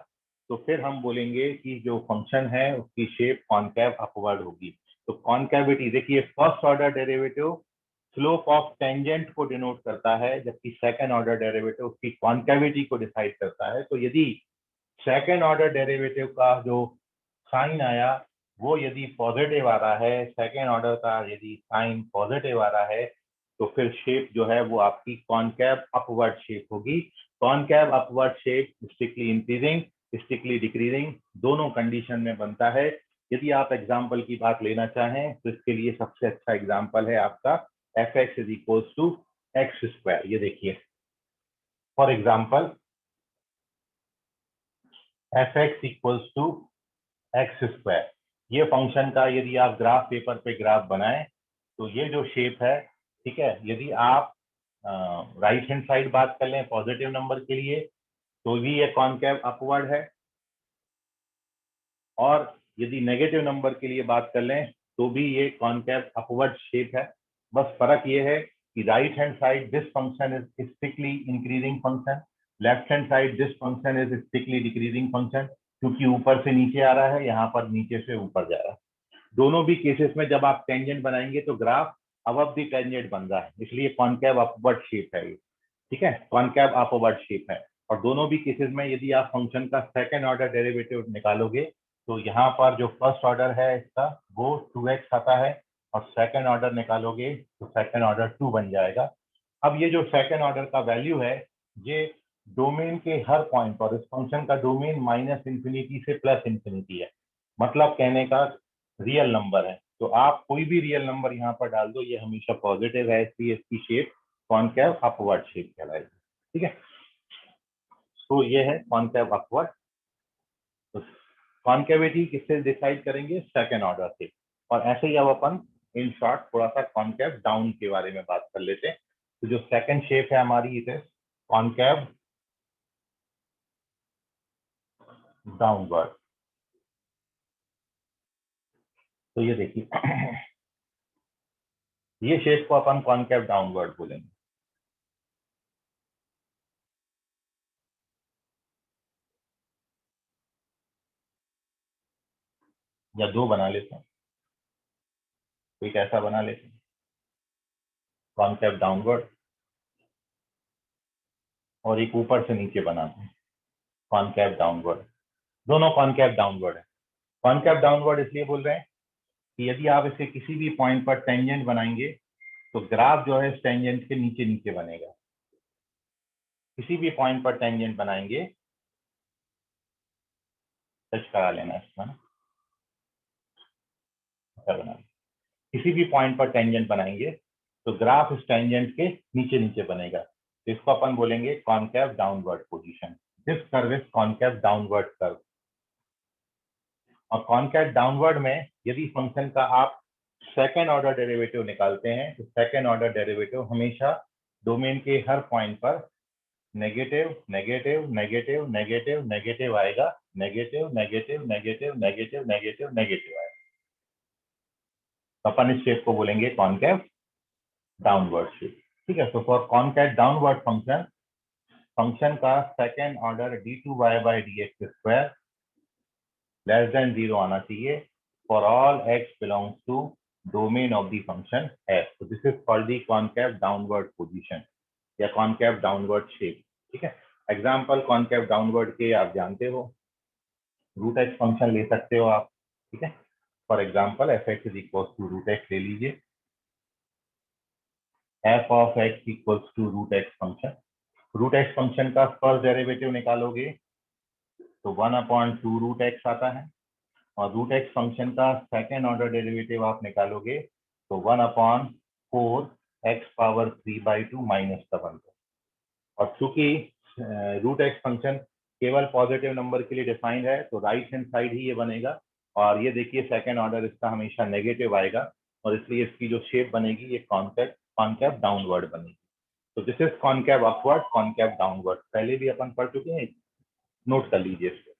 तो फिर हम बोलेंगे कि जो फंक्शन है उसकी शेप कॉनकैव अपवर्ड होगी। तो कॉनकैविटी देखिए, first order derivative slope of tangent को डिनोट करता है, जबकि सेकंड ऑर्डर डेरिवेटिव उसकी कॉन्केविटी को डिसाइड करता है। तो यदि सेकंड ऑर्डर डेरिवेटिव का जो साइन आया वो यदि पॉजिटिव आ रहा है, सेकंड ऑर्डर का यदि साइन पॉजिटिव आ रहा है, तो फिर शेप जो है वो आपकी कॉनकेव अपवर्ड शेप होगी। Concave upward shape strictly increasing, strictly decreasing दोनों कंडीशन में बनता है। यदि आप एग्जाम्पल की बात लेना चाहें तो इसके लिए सबसे अच्छा एग्जाम्पल है आपका f x is equals to x square. ये देखिए, for example f x equals to x square, ये फंक्शन का यदि आप ग्राफ पेपर पे ग्राफ बनाएं तो ये जो शेप है, ठीक है, यदि आप राइट हैंड साइड बात कर लें पॉजिटिव नंबर के लिए तो भी ये कॉनकेव अपवर्ड है, और यदि नेगेटिव नंबर के लिए बात कर लें तो भी ये कॉनकेव अपवर्ड शेप है। बस फर्क ये है कि right hand side this function is strictly increasing function, left hand side this function is strictly decreasing function, क्योंकि ऊपर से नीचे आ रहा है, यहाँ पर नीचे से ऊपर जा रहा है। दोनों भी केसेस में जब आप टेंजेंट बनाएंगे तो ग्राफ अबव द टेंजेंट बन रहा है, इसलिए कॉनकेव अपवर्ड शेप है ये, ठीक है, कॉनकेव अपवर्ड शेप है। और दोनों भी केसेस में यदि आप फंक्शन का सेकंड ऑर्डर डेरिवेटिव निकालोगे तो यहाँ पर जो फर्स्ट ऑर्डर है इसका वो 2x आता है, और सेकंड ऑर्डर निकालोगे तो सेकंड ऑर्डर 2 बन जाएगा। अब ये जो सेकंड ऑर्डर का वैल्यू है ये डोमेन के हर पॉइंट पर, इस फंक्शन का डोमेन माइनस इंफिनिटी से प्लस इंफिनिटी है, मतलब कहने का रियल नंबर है। तो आप कोई भी रियल नंबर यहाँ पर डाल दो, ये हमेशा पॉजिटिव है, इसलिए इसकी शेप कॉनकेव अपवर्ड शेप कहलाएगी, ठीक है। तो ये है कॉनकेव अपवर्ड। तो कॉनकेविटी किससे डिसाइड करेंगे? सेकंड ऑर्डर से। और ऐसे ही अब अपन इन शॉर्ट थोड़ा सा कॉनकेव डाउन के बारे में बात कर लेते हैं। तो जो सेकंड शेप है हमारी, इट इज कॉनकेव डाउनवर्ड। तो ये देखिए ये शेप को अपन कॉनकेव डाउनवर्ड बोलेंगे। या दो बना लेते हैं, एक ऐसा बना लेते हैं कॉनकेव डाउनवर्ड, और एक ऊपर से नीचे बनाते हैं कॉनकेव डाउनवर्ड। दोनों कॉनकेव डाउनवर्ड है। कॉनकेव डाउनवर्ड इसलिए बोल रहे हैं कि यदि आप इसे किसी भी पॉइंट पर टेंजेंट बनाएंगे तो ग्राफ जो है टेंजेंट के नीचे नीचे बनेगा। किसी भी पॉइंट पर टेंजेंट बनाएंगे, टच करा लेना इसमें, बना, किसी भी पॉइंट पर टेंजेंट बनाएंगे तो ग्राफ इस टेंजेंट के नीचे नीचे बनेगा। तो इसको अपन बोलेंगे concave downward position. This curve is concave downward curve. और कॉनकेव डाउनवर्ड में यदि फंक्शन का आप सेकेंड ऑर्डर डेरिवेटिव निकालते हैं तो सेकेंड ऑर्डर डेरिवेटिव हमेशा डोमेन के हर पॉइंट पर negative negative negative negative negative आएगा, negative negative negative negative negative negative आएगा। तो अपन इस शेप को बोलेंगे कॉनकेव डाउनवर्ड शेप, ठीक है। तो for concave downward function, function का second order d2y/dx² less than 0 आना चाहिए for all x belongs to domain of the function f। तो this is called the concave downward position या कॉनकेव डाउनवर्ड शेप, ठीक है। एग्जाम्पल कॉनकेव डाउनवर्ड के आप जानते हो, रूट एक्स फंक्शन ले सकते हो आप, ठीक है। For example f x is equals to root x ले लीजिए, f of x equals to root x function. Root x function का फर्स्ट डेरिवेटिव निकालोगे तो 1/2 रूट एक्स आता है, और रूट एक्स फंक्शन का सेकेंड ऑर्डर डेरिवेटिव आप निकालोगे तो 1/4 एक्स पावर 3/2 माइनस का बनता है। और चूंकि रूट एक्स फंक्शन केवल पॉजिटिव नंबर के लिए डिफाइंड है तो राइट हैंड साइड ही ये बनेगा, और ये देखिए सेकेंड ऑर्डर इसका हमेशा नेगेटिव आएगा, और इसलिए इसकी जो शेप बनेगी ये कॉनकेव कॉनकेव डाउनवर्ड बनेगी। तो this is concave upward, concave downward, पहले भी अपन पढ़ चुके हैं, नोट कर लीजिए इसको।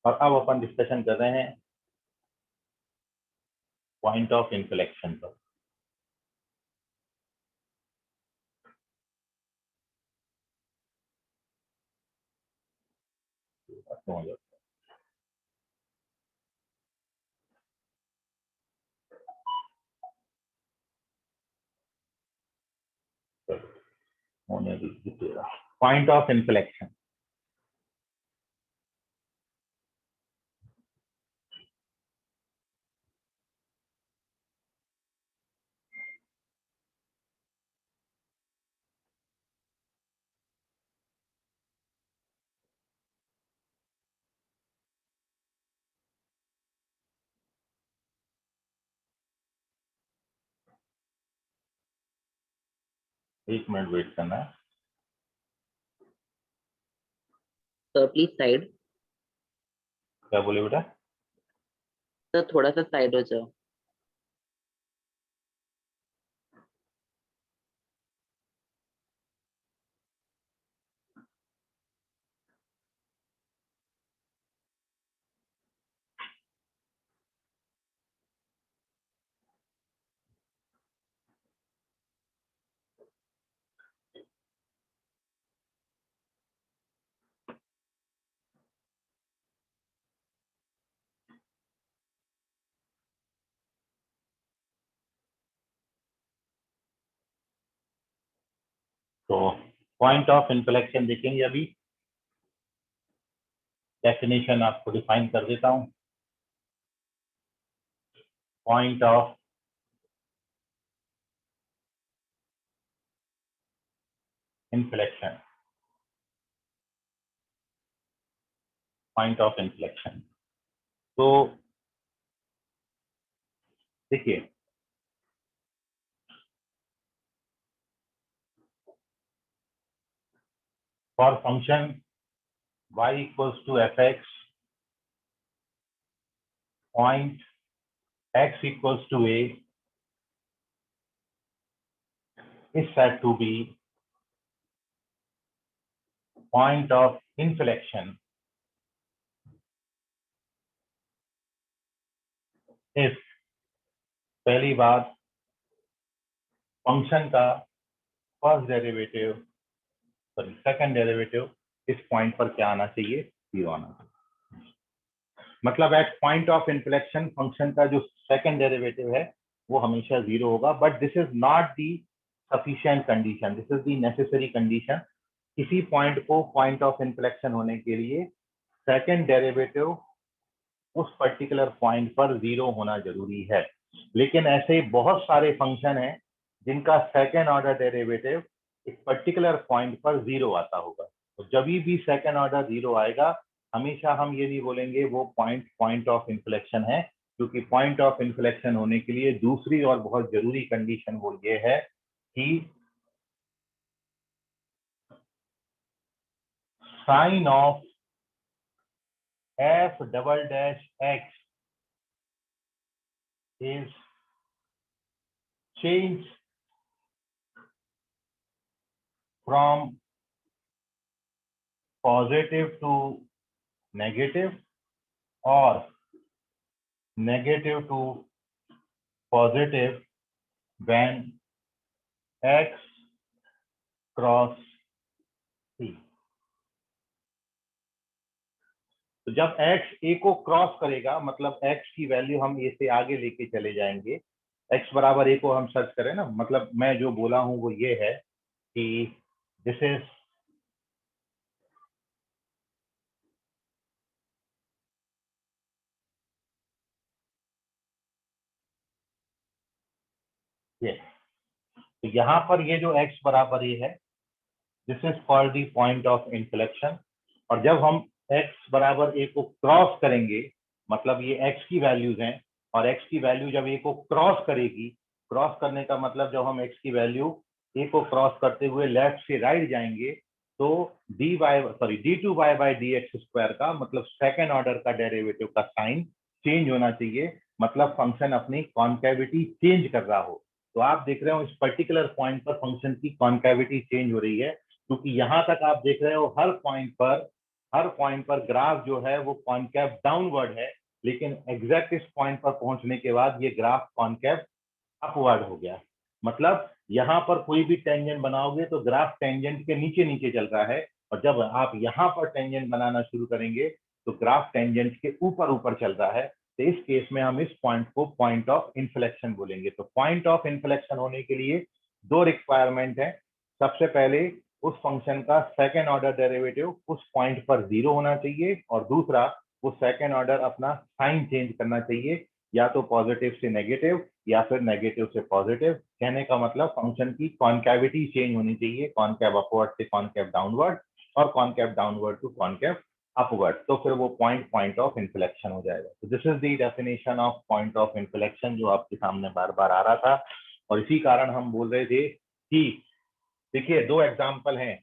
और अब अपन डिस्कशन कर रहे हैं पॉइंट ऑफ इन्फ्लेक्शन पर। खत्म हो जाता है। होने दीजिएगा। पॉइंट ऑफ इन्फ्लेक्शन, एक मिनट वेट करना है। Sir please side. क्या बोले बेटा? सर थोड़ा सा साइड हो जाओ। तो पॉइंट ऑफ इन्फ्लेक्शन देखेंगे अभी। डेफिनेशन आपको डिफाइन कर देता हूं। Point of inflection, point of inflection. तो देखिए, for function y equals to f x, point x equals to a is said to be point of inflection if, पहली बात, फंक्शन का first derivative sorry second derivative इस point पर क्या आना चाहिए? 0 आना चाहिए। मतलब at point of inflection function का जो सेकंड डेरिवेटिव है वो हमेशा 0 होगा। But this is not the sufficient condition, this is the necessary condition. किसी पॉइंट को पॉइंट ऑफ इन्फ्लेक्शन होने के लिए सेकंड डेरिवेटिव उस पर्टिकुलर पॉइंट पर 0 होना जरूरी है। लेकिन ऐसे बहुत सारे फंक्शन हैं जिनका सेकंड ऑर्डर डेरिवेटिव एक पर्टिकुलर पॉइंट पर 0 आता होगा। तो जब भी सेकंड ऑर्डर 0 आएगा हमेशा हम ये नहीं बोलेंगे वो पॉइंट ऑफ इन्फ्लेक्शन है, क्योंकि पॉइंट ऑफ इन्फ्लेक्शन होने के लिए दूसरी और बहुत जरूरी कंडीशन वो ये है कि sign of F double dash X is change from positive to negative और negative to positive when x cross c। तो जब x a को क्रॉस करेगा मतलब x की वैल्यू हम a से आगे लेके चले जाएंगे। x बराबर a को हम सर्च करें ना, मतलब मैं जो बोला हूं वो ये है कि दिस इज ये, तो यहाँ पर ये जो x बराबर a है this is for the point of inflection. और जब हम x बराबर a को क्रॉस करेंगे मतलब ये x की वैल्यूज हैं और x की वैल्यू जब a को क्रॉस करेगी, क्रॉस करने का मतलब जब हम x की वैल्यू a को क्रॉस करते हुए लेफ्ट से राइट जाएंगे तो d2y/dx² का मतलब सेकेंड ऑर्डर का डेरिवेटिव का साइन चेंज होना चाहिए, मतलब फंक्शन अपनी कॉन्केविटी चेंज कर रहा हो। तो आप देख रहे हो इस पर्टिकुलर पॉइंट पर फंक्शन की कॉन्केविटी चेंज हो रही है, क्योंकि यहां तक आप देख रहे हो हर पॉइंट पर ग्राफ जो है वो कॉन्केव डाउनवर्ड है, लेकिन एग्जैक्ट इस पॉइंट पर पहुंचने के बाद ये ग्राफ कॉन्केव अपवर्ड हो गया। मतलब यहां पर कोई भी टेंजेंट बनाओगे तो ग्राफ टेंजेंट के नीचे नीचे चल रहा है, और जब आप यहाँ पर टेंजेंट बनाना शुरू करेंगे तो ग्राफ टेंजेंट के ऊपर ऊपर चल रहा है, तो इस केस में हम इस पॉइंट को पॉइंट ऑफ इन्फ्लेक्शन बोलेंगे। तो पॉइंट ऑफ इन्फ्लेक्शन होने के लिए दो रिक्वायरमेंट है। सबसे पहले उस फंक्शन का सेकेंड ऑर्डर डेरिवेटिव उस पॉइंट पर 0 होना चाहिए, और दूसरा वो सेकेंड ऑर्डर अपना साइन चेंज करना चाहिए, या तो पॉजिटिव से नेगेटिव या फिर नेगेटिव से पॉजिटिव। कहने का मतलब फंक्शन की कॉन्केविटी चेंज होनी चाहिए, कॉन्केव अपवर्ड से कॉन्केव डाउनवर्ड और concave downward to concave upward, तो फिर वो पॉइंट ऑफ इन्फ्लेक्शन हो जाएगा। तो this is the definition of point of inflection जो आपके सामने बार बार आ रहा था। और इसी कारण हम बोल रहे थे कि देखिए दो एग्जाम्पल हैं,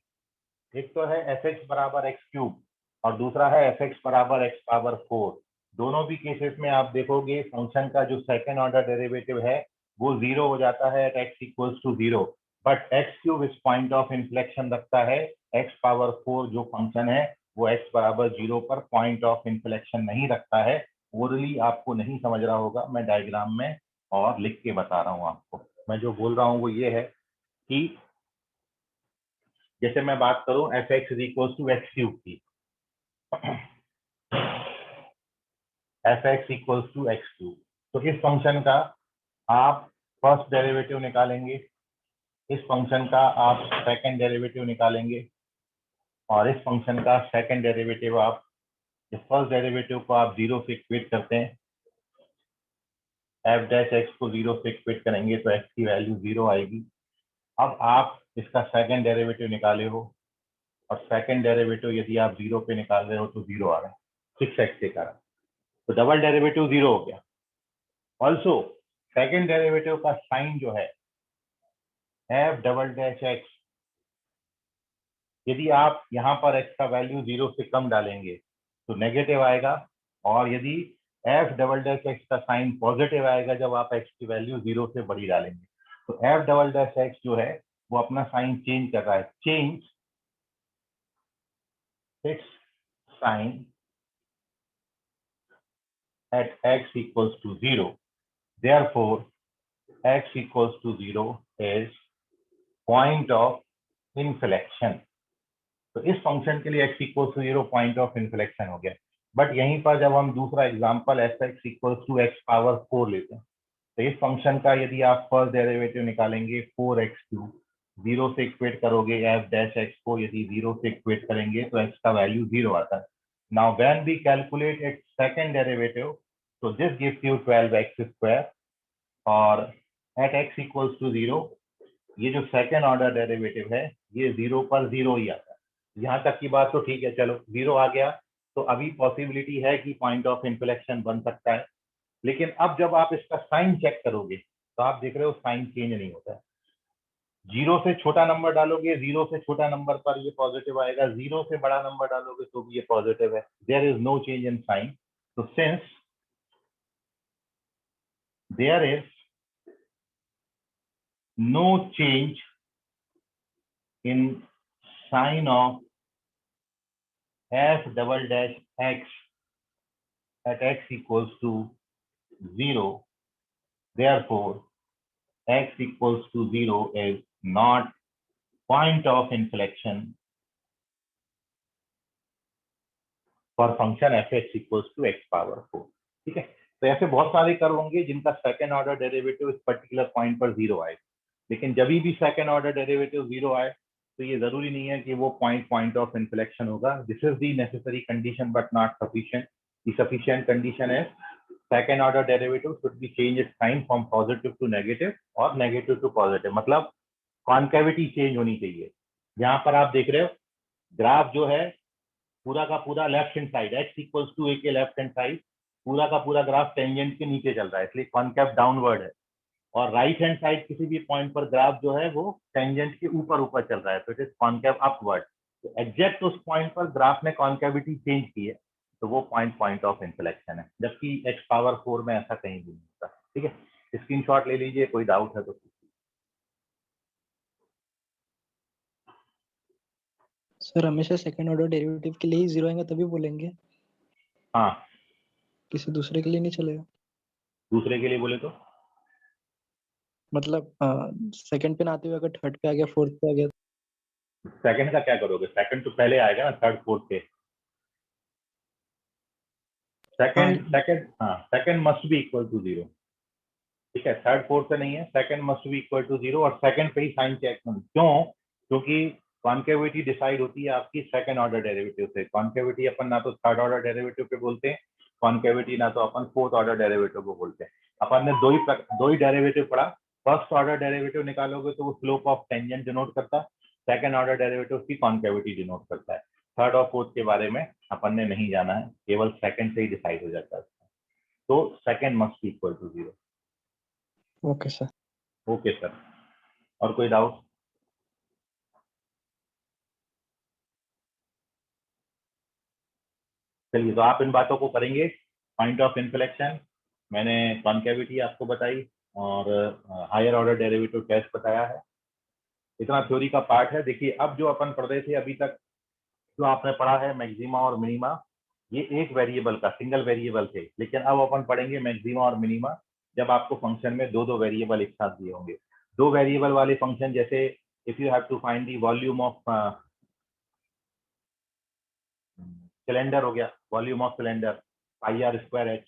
एक तो है एफ एक्स बराबर एक्स क्यूब और दूसरा है एफ एक्स बराबर एक्स पावर 4। दोनों भी केसेस में आप देखोगे फंक्शन का जो सेकेंड ऑर्डर डेरिवेटिव है वो 0 हो जाता है at x equals to 0, but x cube इस पॉइंट ऑफ इन्फ्लेक्शन रखता है। एक्स पावर 4 जो फंक्शन है वो एक्स बराबर 0 पर पॉइंट ऑफ इन्फ्लेक्शन नहीं रखता है। ओरली आपको नहीं समझ रहा होगा, मैं डायग्राम में और लिख के बता रहा हूँ आपको। मैं जो बोल रहा हूँ वो ये है कि जैसे मैं बात करूं F x is equal to x cube की, F x equal to x cube, तो इस फंक्शन का आप फर्स्ट डेरिवेटिव निकालेंगे, इस फंक्शन का आप सेकंड डेरिवेटिव निकालेंगे, और इस फंक्शन का सेकंड डेरिवेटिव आप इस फर्स्ट डेरिवेटिव को आप 0 से इक्वेट करते हैं, एफ डैश एक्स को 0 से इक्वेट करेंगे तो एक्स की वैल्यू 0 आएगी। अब आप इसका सेकंड डेरिवेटिव निकाले हो, और सेकंड डेरिवेटिव यदि आप 0 पे निकाल रहे हो तो 0 आ रहा है 6x के कारण, तो डबल डेरिवेटिव 0 हो गया। ऑल्सो सेकेंड डेरिवेटिव का साइन जो है एफ डबल डैश एक्स, यदि आप यहाँ पर x का वैल्यू 0 से कम डालेंगे तो नेगेटिव आएगा, और यदि एफ डबल डैश एक्स का साइन पॉजिटिव आएगा जब आप x की वैल्यू 0 से बड़ी डालेंगे। तो एफ डबल डैश एक्स जो है वो अपना साइन चेंज कर रहा है, change its sign at x equals to 0, therefore x equals to 0 is point of inflection। तो इस फंक्शन के लिए x equal to 0 point of inflection हो गया। बट यहीं पर जब हम दूसरा example F x equal to x power 4 लेते हैं, तो इस फंक्शन का यदि आप फर्स्ट डेरिवेटिव निकालेंगे 4x क्यूब, 0 से इक्वेट करोगे एफ डैश एक्स को, यदि 0 से इक्वेट करेंगे तो x का वैल्यू 0 आता है। Now when we calculate its second derivative, तो this gives you 12x square, और एट x इक्वल्स टू 0 ये जो सेकेंड ऑर्डर डेरिवेटिव है ये 0 पर 0 ही आता है। यहाँ तक की बात तो ठीक है, चलो 0 आ गया तो अभी पॉसिबिलिटी है कि पॉइंट ऑफ इन्फ्लेक्शन बन सकता है। लेकिन अब जब आप इसका साइन चेक करोगे तो आप देख रहे हो साइन चेंज नहीं होता है। 0 से छोटा नंबर डालोगे, 0 से छोटा नंबर पर ये पॉजिटिव आएगा, 0 से बड़ा नंबर डालोगे तो भी ये पॉजिटिव है, there is no change in sign. तो since there is no change in sign of f double dash x at x equals to 0, therefore x equals to 0 is not point of inflection for function fx equals to x power 4। ठीक है, तो ऐसे बहुत सारे curve होंगे जिनका second order derivative इस particular point पर 0 आए, लेकिन जब भी सेकेंड ऑर्डर डेरिवेटिव 0 आए तो ये जरूरी नहीं है कि वो पॉइंट ऑफ इन्फ्लेक्शन होगा। This is the necessary condition but not sufficient. The sufficient condition है second order derivative should be change its sign from positive to negative और नेगेटिव टू पॉजिटिव, मतलब कॉन्केविटी चेंज होनी चाहिए। यहाँ पर आप देख रहे हो ग्राफ जो है पूरा का पूरा left hand side x equals to a के लेफ्ट हैंड साइड पूरा का पूरा ग्राफ टेंजेंट के नीचे चल रहा है, इसलिए कॉन्केव डाउनवर्ड है, और राइट हैंड साइड किसी भी पॉइंट पर ग्राफ जो है वो टेंजेंट के ऊपर ऊपर चल रहा है, तो इट इज कॉन्केव अपवर्ड। तो एग्जैक्ट उस पॉइंट पर ग्राफ ने कॉन्केविटी चेंज की है तो वो पॉइंट ऑफ इन्फ्लेक्शन है, जबकि x पावर 4 में ऐसा कहीं भी नहीं होता। ठीक है, स्क्रीनशॉट ले लीजिए, कोई डाउट है तो। सर हमेशा सेकंड ऑर्डर डेरिवेटिव के लिए ही 0 आएगा तभी बोलेंगे, हाँ, किसी दूसरे के लिए नहीं चलेगा? दूसरे के लिए बोले तो मतलब सेकंड पे ना आते हुए अगर थर्ड पे आ गया, फोर्थ पे आ गया, सेकंड का क्या करोगे? सेकंड तो पहले आएगा ना थर्ड फोर्थ के। Second must be equal to 0। ठीक है, थर्ड फोर्थ से नहीं है, second must be equal to 0 और सेकंड पे ही साइन चेक क्यों? क्योंकि कॉन्केविटी डिसाइड होती है आपकी सेकंड ऑर्डर डेरिवेटिव से। कॉन्केविटी अपन ना तो थर्ड ऑर्डर डेरिवेटिव पे बोलते हैं, कॉन्केविटी ना तो अपन फोर्थ ऑर्डर डेरिवेटिव को बोलते हैं। अपन ने दो ही डेरिवेटिव पढ़ा। फर्स्ट ऑर्डर डेरिवेटिव निकालोगे तो वो स्लोप ऑफ टेंजेंट डिनोट करता है, सेकंड ऑर्डर डेरिवेटिव की कॉन्केविटी डिनोट करता है। थर्ड और फोर्थ के बारे में अपन ने नहीं जाना है, केवल सेकंड से ही डिसाइड हो जाता है। तो second must be equal to 0। Okay sir. Okay sir, और कोई डाउट? चलिए, तो आप इन बातों को करेंगे। पॉइंट ऑफ इन्फ्लेक्शन मैंने कॉन्केविटी आपको बताई और हायर ऑर्डर डेरिवेटिव टेस्ट बताया है। इतना थ्योरी का पार्ट है। देखिए, अब जो अपन पढ़ रहे थे अभी तक, जो आपने पढ़ा है मैक्सिमा और मिनिमा, ये एक वेरिएबल का सिंगल वेरिएबल थे। लेकिन अब अपन पढ़ेंगे मैक्सिमा और मिनिमा जब आपको फंक्शन में दो दो वेरिएबल एक साथ दिए होंगे। दो वेरिएबल वाले फंक्शन, जैसे if you have to find the volume of cylinder हो गया, volume of cylinder pi r square h,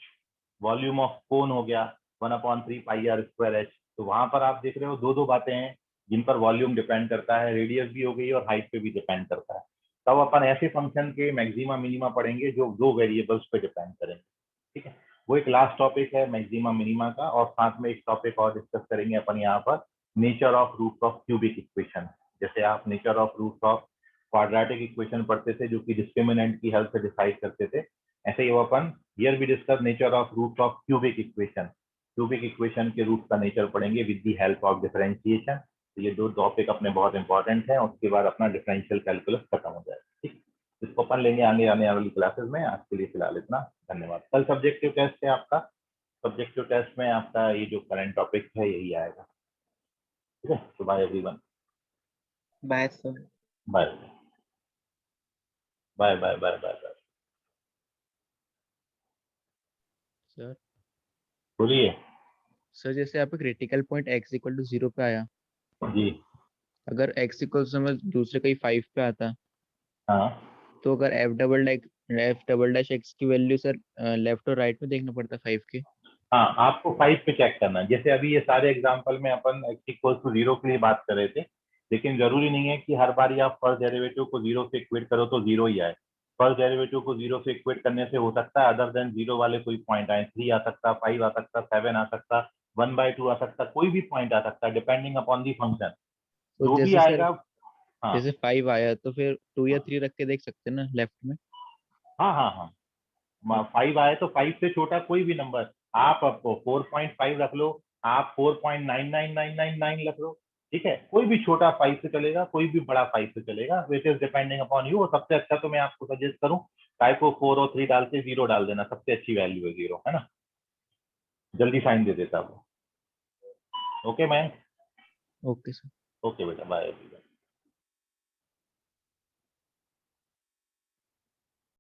volume of cone हो गया 1/3 पाई आर स्क्वायर एच। तो वहां पर आप देख रहे हो दो दो बातें हैं जिन पर वॉल्यूम डिपेंड करता है, रेडियस भी हो गई और हाइट पे भी डिपेंड करता है। तब अपन ऐसे फंक्शन के मैक्सिमा मिनिमा पढ़ेंगे जो दो वेरिएबल्स पे डिपेंड करेंगे। ठीक है, वो एक लास्ट टॉपिक है मैक्सिमा मिनिमा का। और साथ में एक टॉपिक और डिस्कस करेंगे अपन यहाँ पर, nature of root of cubic equation. जैसे आप nature of root of quadratic equation पढ़ते थे जो कि डिस्क्रिमिनेंट की हेल्प से डिसाइड करते थे, ऐसे ही वो अपन हियर भी discuss nature of root of cubic equation. Cubic equation के रूट का नेचर पढ़ेंगे with the help of differentiation. तो ये दो टॉपिक अपने बहुत इंपॉर्टेंट है। उसके बाद अपना डिफरेंशियल कैलकुलस खत्म हो जाएगा। ठीक, इसको अपन लेंगे आने वाली क्लासेस में। आज के लिए फिलहाल इतना, धन्यवाद। कल सब्जेक्टिव टेस्ट है आपका। सब्जेक्टिव टेस्ट में आपका ये जो करंट टॉपिक है यही आएगा। ठीक है, तो bye everyone. Bye sir. Bye bye bye bye bye bye. Sir बोलिए। सर जैसे आप critical point x equal to 0 पे आया, जी अगर x इक्वल टू दूसरे कहीं 5 पे आता, हाँ तो अगर f डबल डैश x की वैल्यू सर लेफ्ट और राइट में देखना पड़ता 5 के। हाँ, आपको 5 पे चेक करना है। जैसे अभी ये सारे एग्जांपल में अपन x इक्वल टू 0 के लिए बात कर रहे थे, लेकिन जरूरी नहीं है कि हर बार आप फर्स्ट डेरिवेटिव को 0 से इक्वेट करो तो 0 ही आए। फर्स्ट डेरिवेटिव को 0 से इक्वेट करने से हो सकता है अदर देन 0 वाले कोई पॉइंट आए। 3 आ सकता, 5 आ सकता, 7 आ सकता, 1/2 आ सकता, कोई भी पॉइंट आ सकता है डिपेंडिंग अपॉन दी फंक्शन। तो जो भी जैसे सर आएगा। हाँ जैसे 5 आया तो फिर 2 या 3 रख के देख सकते हैं ना लेफ्ट में। हाँ हाँ हाँ, 5 आए तो 5 से छोटा कोई भी नंबर आप 4.5 रख लो, आप 4.99999 रख लो। ठीक है, कोई भी छोटा 5 से चलेगा, कोई भी बड़ा 5 से चलेगा, which is depending upon you. और सबसे अच्छा तो मैं आपको सजेस्ट करूं, 5 को 4 और 3 डाल के 0 डाल देना, सबसे अच्छी वैल्यू है 0, है ना, जल्दी साइन दे देता वो। Okay ma'am. Okay sir. Okay बेटा, बाय।